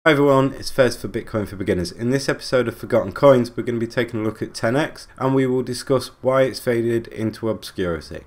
Hi everyone, it's Fez for Bitcoin for Beginners. In this episode of Forgotten Coins, we're going to be taking a look at TenX and we will discuss why it's faded into obscurity.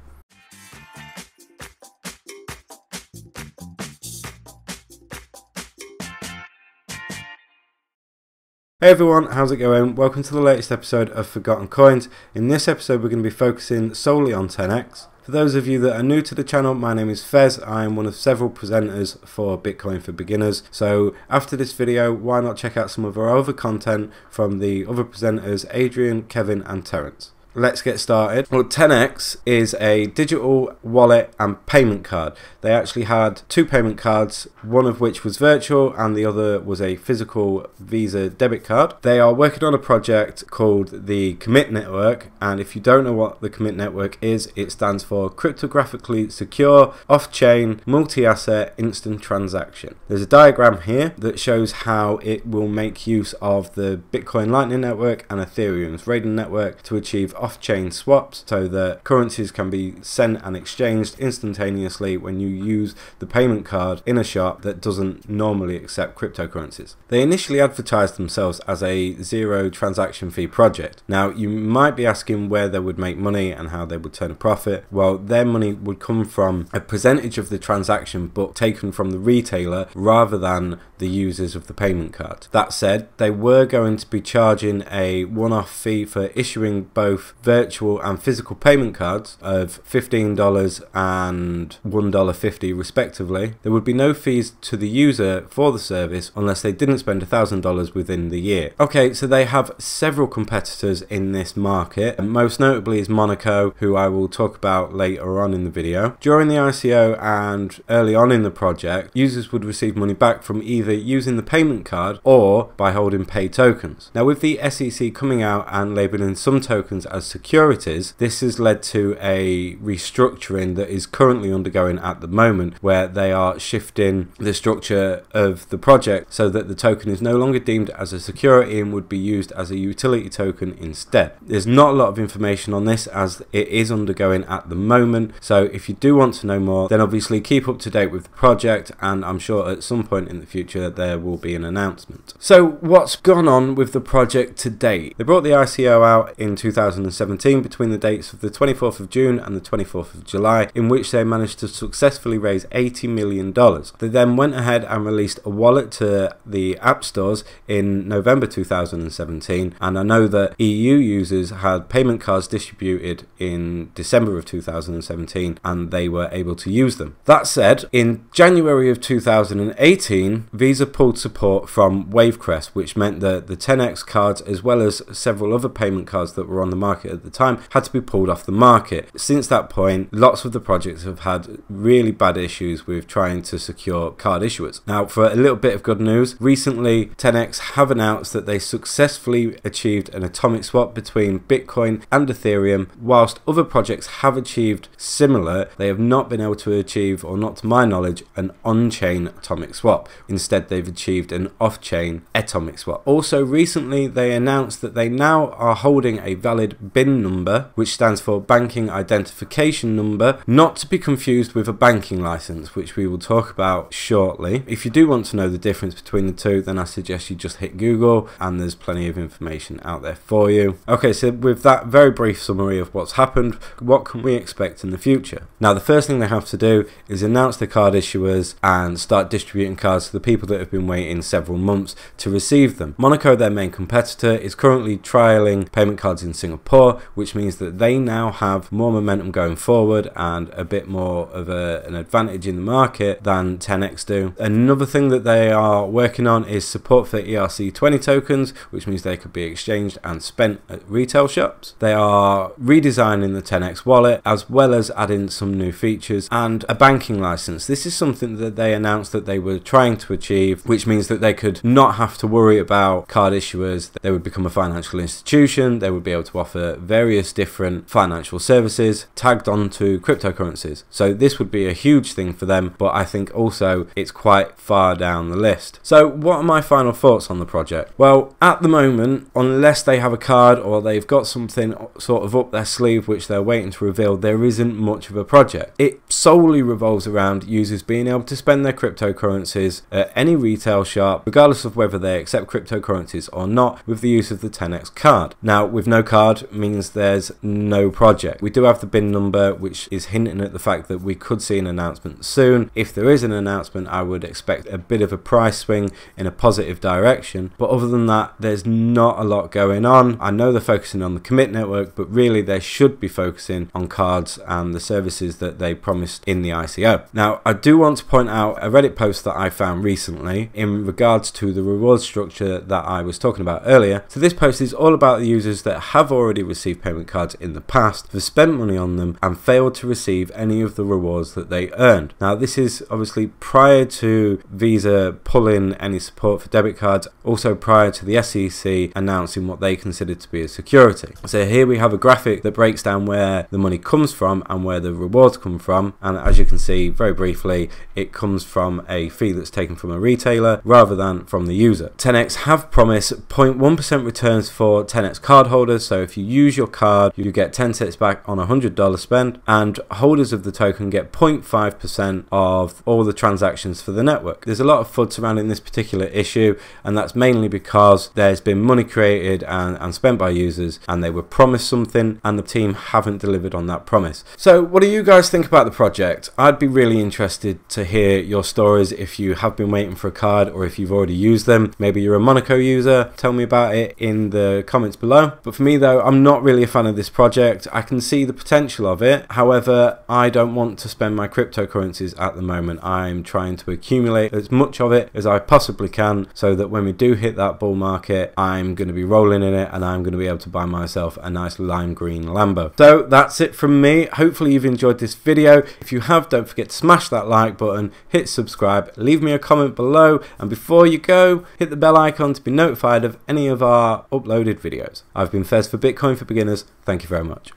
Hey everyone, how's it going? Welcome to the latest episode of Forgotten Coins. In this episode we're going to be focusing solely on TenX. For those of you that are new to the channel, my name is Fez. I am one of several presenters for Bitcoin for Beginners. So after this video, why not check out some of our other content from the other presenters, Adrian, Kevin and Terence. Let's get started. Well, TenX is a digital wallet and payment card. They actually had two payment cards, one of which was virtual and the other was a physical Visa debit card. They are working on a project called the CONT network, and if you don't know what the CONT network is, it stands for Cryptographically Secure Off-Chain Multi-Asset Instant Transaction. There's a diagram here that shows how it will make use of the Bitcoin Lightning Network and Ethereum's Raiden network to achieve off-chain swaps, so that currencies can be sent and exchanged instantaneously when you use the payment card in a shop that doesn't normally accept cryptocurrencies. They initially advertised themselves as a zero transaction fee project. Now you might be asking where they would make money and how they would turn a profit. Well, their money would come from a percentage of the transaction but taken from the retailer rather than the users of the payment card. That said, they were going to be charging a one-off fee for issuing both virtual and physical payment cards of $15 and $1.50 respectively. There would be no fees to the user for the service unless they didn't spend $1,000 within the year. Okay, so they have several competitors in this market, and most notably is Monaco, who I will talk about later on in the video. During the ICO and early on in the project, users would receive money back from either using the payment card or by holding pay tokens. Now with the SEC coming out and labeling some tokens as securities, this has led to a restructuring that is currently undergoing at the moment, where they are shifting the structure of the project so that the token is no longer deemed as a security and would be used as a utility token instead. There's not a lot of information on this as it is undergoing at the moment, so if you do want to know more, then obviously keep up to date with the project, and I'm sure at some point in the future there will be an announcement. So what's gone on with the project to date? They brought the ICO out in 2017 between the dates of the 24th of June and the 24th of July, in which they managed to successfully raise $80 million. They then went ahead and released a wallet to the app stores in November 2017, and I know that EU users had payment cards distributed in December of 2017 and they were able to use them. That said, in January of 2018, Visa pulled support from Wavecrest, which meant that the TenX cards as well as several other payment cards that were on the market at the time had to be pulled off the market. Since that point, lots of the projects have had really bad issues with trying to secure card issuers. Now, for a little bit of good news, recently TenX have announced that they successfully achieved an atomic swap between Bitcoin and Ethereum. Whilst other projects have achieved similar, they have not been able to achieve, or not to my knowledge, an on-chain atomic swap. Instead, they've achieved an off-chain atomic swap. Also, recently they announced that they now are holding a valid BIN number, which stands for Banking Identification Number, not to be confused with a banking license, which we will talk about shortly. If you do want to know the difference between the two, then I suggest you just hit Google and there's plenty of information out there for you. Okay, so with that very brief summary of what's happened, what can we expect in the future? Now, the first thing they have to do is announce the card issuers and start distributing cards to the people that have been waiting several months to receive them. Monaco, their main competitor, is currently trialing payment cards in Singapore, which means that they now have more momentum going forward and a bit more of an advantage in the market than TenX do. Another thing that they are working on is support for ERC20 tokens, which means they could be exchanged and spent at retail shops. They are redesigning the TenX wallet as well as adding some new features and a banking license. This is something that they announced that they were trying to achieve, which means that they could not have to worry about card issuers. They would become a financial institution. They would be able to offer various different financial services tagged onto cryptocurrencies. So this would be a huge thing for them, but I think also it's quite far down the list. So what are my final thoughts on the project? Well, at the moment, unless they have a card or they've got something sort of up their sleeve which they're waiting to reveal, there isn't much of a project. It solely revolves around users being able to spend their cryptocurrencies at any retail shop, regardless of whether they accept cryptocurrencies or not, with the use of the TenX card. Now, with no card means there's no project. We do have the bin number, which is hinting at the fact that we could see an announcement soon. If there is an announcement, I would expect a bit of a price swing in a positive direction, but other than that, there's not a lot going on. I know they're focusing on the commit network, but really they should be focusing on cards and the services that they promised in the ICO. Now, I do want to point out a Reddit post that I found recently in regards to the reward structure that I was talking about earlier. So this post is all about the users that have already received payment cards in the past, have spent money on them and failed to receive any of the rewards that they earned. Now, this is obviously prior to Visa pulling any support for debit cards, also prior to the SEC announcing what they considered to be a security. So here we have a graphic that breaks down where the money comes from and where the rewards come from, and as you can see very briefly, it comes from a fee that's taken from a retailer rather than from the user. TenX have promised 0.1% returns for TenX card holders, so if you use your card you get 10 cents back on $100 spend, and holders of the token get 0.5% of all the transactions for the network. There's a lot of FUD surrounding this particular issue, and that's mainly because there's been money created and spent by users, and they were promised something and the team haven't delivered on that promise. So what do you guys think about the project? I'd be really interested to hear your stories if you have been waiting for a card or if you've already used them. Maybe you're a Monaco user, tell me about it in the comments below. But for me though, I'm not really a fan of this project. I can see the potential of it, however I don't want to spend my cryptocurrencies at the moment. I'm trying to accumulate as much of it as I possibly can so that when we do hit that bull market, I'm going to be rolling in it and I'm going to be able to buy myself a nice lime green Lambo. So that's it from me. Hopefully you've enjoyed this video. If you have, don't forget to smash that like button, hit subscribe, leave me a comment below, and before you go, hit the bell icon to be notified of any of our uploaded videos. I've been Fez for Bitcoin for Beginners. Thank you very much.